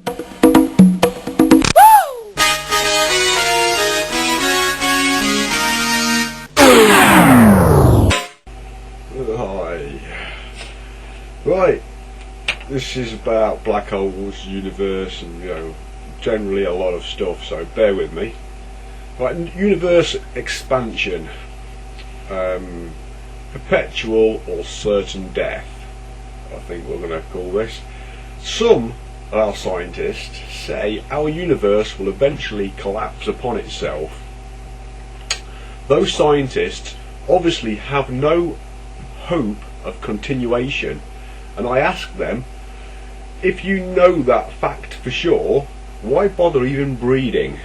Hi. Right, this is about black holes, universe, and generally a lot of stuff, so bear with me. Right, universe expansion, perpetual or certain death, I think we're going to call this. Some of our scientists say our universe will eventually collapse upon itself. Those scientists obviously have no hope of continuation, and I ask them, if you know that fact for sure, why bother even breeding?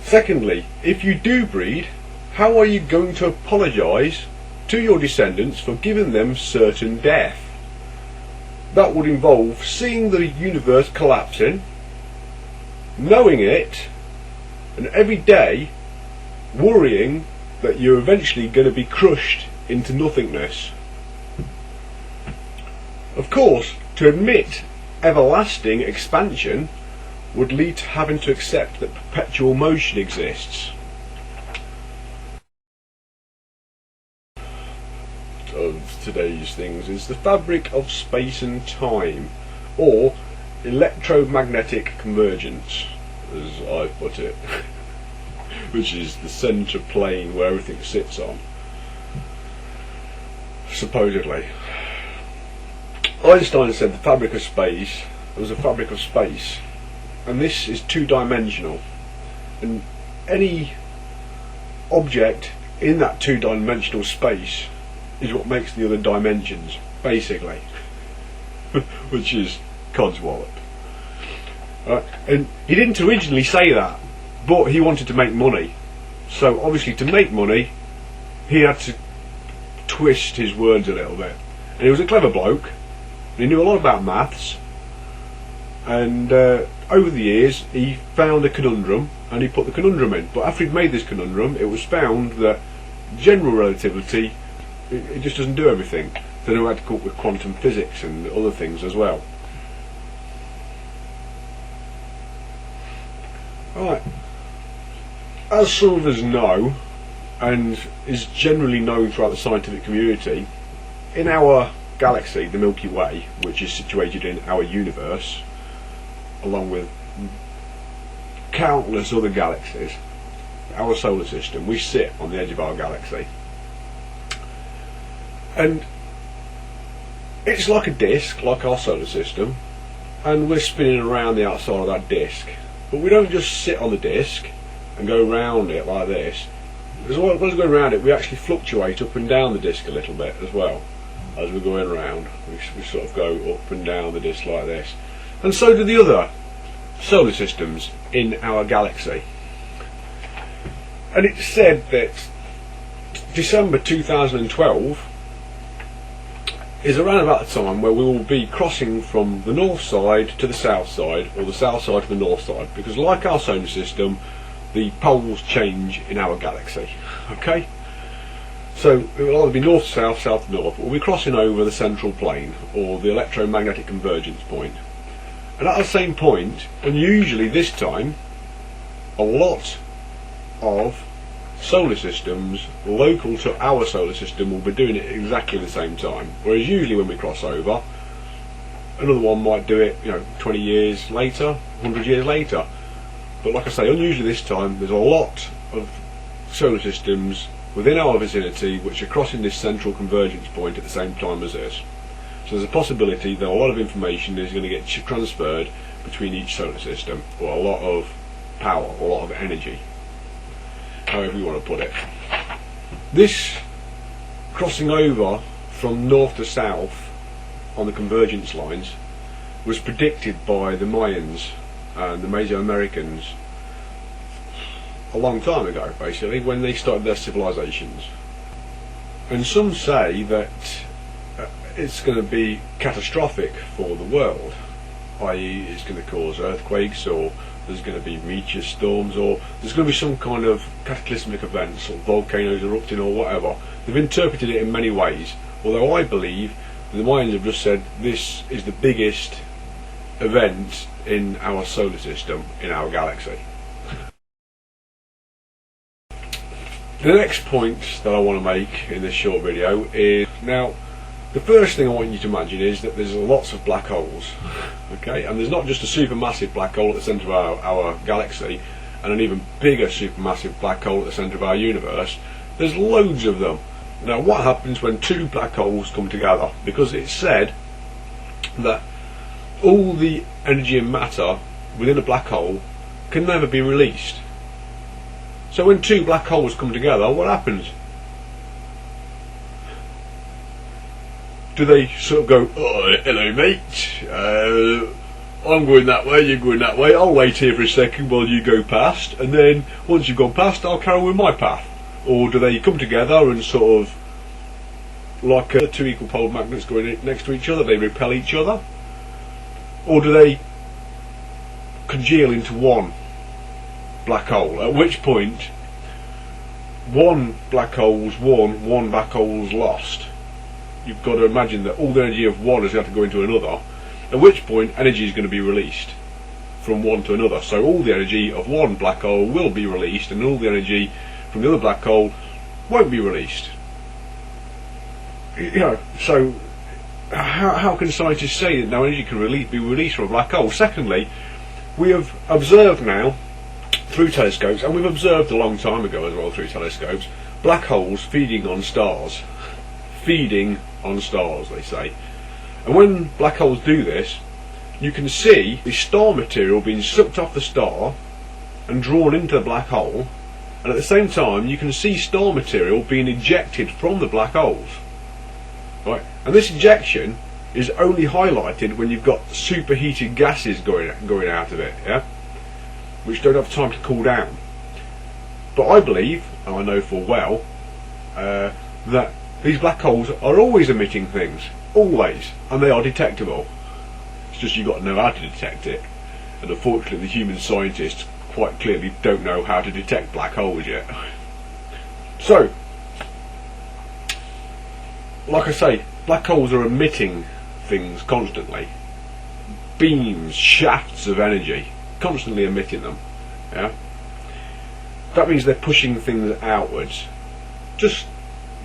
Secondly, if you do breed, how are you going to apologise to your descendants for giving them certain death? That would involve seeing the universe collapsing, knowing it, and every day worrying that you're eventually going to be crushed into nothingness. Of course, to admit everlasting expansion would lead to having to accept that perpetual motion exists. Of today's things is the fabric of space and time, or electromagnetic convergence, as I put it, which is the centre plane where everything sits on, supposedly. Einstein said the fabric of space was a fabric of space, and this is two-dimensional, and any object in that two-dimensional space is what makes the other dimensions, basically, which is codswallop. And he didn't originally say that, but he wanted to make money, so obviously to make money he had to twist his words a little bit, and he was a clever bloke. He knew a lot about maths, and over the years he found a conundrum and he put the conundrum in. But after he'd made this conundrum, it was found that general relativity, it just doesn't do everything. So then we had to come up with quantum physics and other things as well. Right. As some of us know, and is generally known throughout the scientific community, in our galaxy, the Milky Way, which is situated in our universe, along with countless other galaxies, our solar system, we sit on the edge of our galaxy. And it's like a disk, like our solar system, and we're spinning around the outside of that disk. But we don't just sit on the disk and go round it like this. As well as we go around it, we actually fluctuate up and down the disk a little bit as well. As we're going around, we sort of go up and down the disk like this. And so do the other solar systems in our galaxy. And it's said that December 2012 is around about the time where we will be crossing from the north side to the south side, or the south side to the north side, because like our solar system, the poles change in our galaxy. Okay? So it will either be north to south, south to north, or we'll be crossing over the central plane, or the electromagnetic convergence point. And at the same point, and usually this time, a lot of solar systems local to our solar system will be doing it exactly the same time. Whereas usually when we cross over, another one might do it 20 years later, 100 years later. But like I say, unusually this time, there's a lot of solar systems within our vicinity which are crossing this central convergence point at the same time as us. So there's a possibility that a lot of information is going to get transferred between each solar system, or a lot of power, or a lot of energy, however you want to put it. This crossing over from north to south on the convergence lines was predicted by the Mayans and the Mesoamericans a long time ago, basically, when they started their civilizations. And some say that it's going to be catastrophic for the world, i.e. it's going to cause earthquakes, or there's going to be meteor storms, or there's going to be some kind of cataclysmic events, or volcanoes erupting, or whatever. They've interpreted it in many ways, although I believe the Mayans have just said this is the biggest event in our solar system, in our galaxy. The next point that I want to make in this short video is, now the first thing I want you to imagine is that there's lots of black holes, okay, and there's not just a supermassive black hole at the centre of our galaxy and an even bigger supermassive black hole at the centre of our universe. There's loads of them. Now what happens when two black holes come together? Because it's said that all the energy and matter within a black hole can never be released. So when two black holes come together, what happens? Do they sort of go, oh, hello mate, I'm going that way, you're going that way, I'll wait here for a second while you go past, and then once you've gone past I'll carry on with my path? Or do they come together and sort of, like two equal pole magnets going next to each other, they repel each other? Or do they congeal into one black hole, at which point one black hole's won, one black hole's lost? You've got to imagine that all the energy of one has got to go into another, at which point energy is going to be released from one to another. So all the energy of one black hole will be released and all the energy from the other black hole won't be released. You know, so how can scientists say that no energy can be released from a black hole? Secondly, we have observed now through telescopes, and we've observed a long time ago as well through telescopes, black holes feeding on stars. Feeding on stars, they say. And when black holes do this, you can see the star material being sucked off the star and drawn into the black hole, and at the same time you can see star material being ejected from the black holes. Right? And this ejection is only highlighted when you've got superheated gases going out of it, yeah, which don't have time to cool down. But I believe, and I know full well, that these black holes are always emitting things, always, and they are detectable. It's just you've got to know how to detect it, and unfortunately the human scientists quite clearly don't know how to detect black holes yet. So, like I say, black holes are emitting things constantly, beams, shafts of energy, constantly emitting them. Yeah, that means they're pushing things outwards, just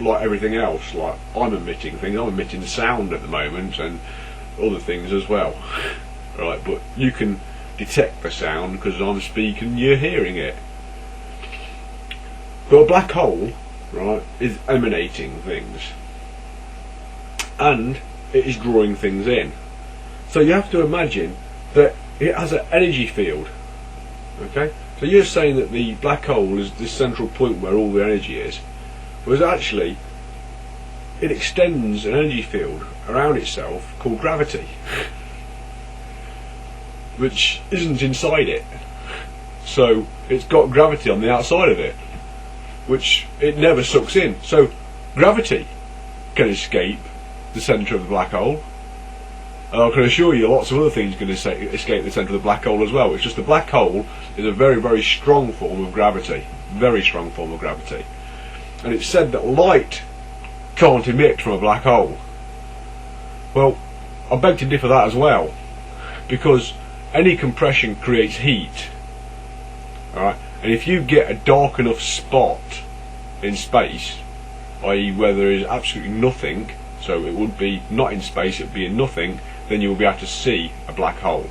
like everything else. Like I'm emitting things, I'm emitting sound at the moment and other things as well, right? But you can detect the sound because I'm speaking, you're hearing it. But a black hole, right, is emanating things and it is drawing things in. So you have to imagine that it has an energy field. Okay, so you're saying that the black hole is the central point where all the energy is, whereas actually it extends an energy field around itself called gravity, which isn't inside it. So it's got gravity on the outside of it, which it never sucks in. So gravity can escape the centre of the black hole. And I can assure you lots of other things can escape the centre of the black hole as well. It's just the black hole is a very, very strong form of gravity. Very strong form of gravity. And it's said that light can't emit from a black hole. Well, I beg to differ that as well, because any compression creates heat. Alright? And if you get a dark enough spot in space, i.e. where there is absolutely nothing, so it would be not in space, it would be in nothing, then you will be able to see a black hole.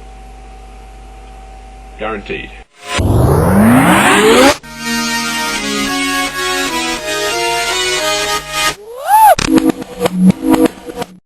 Guaranteed.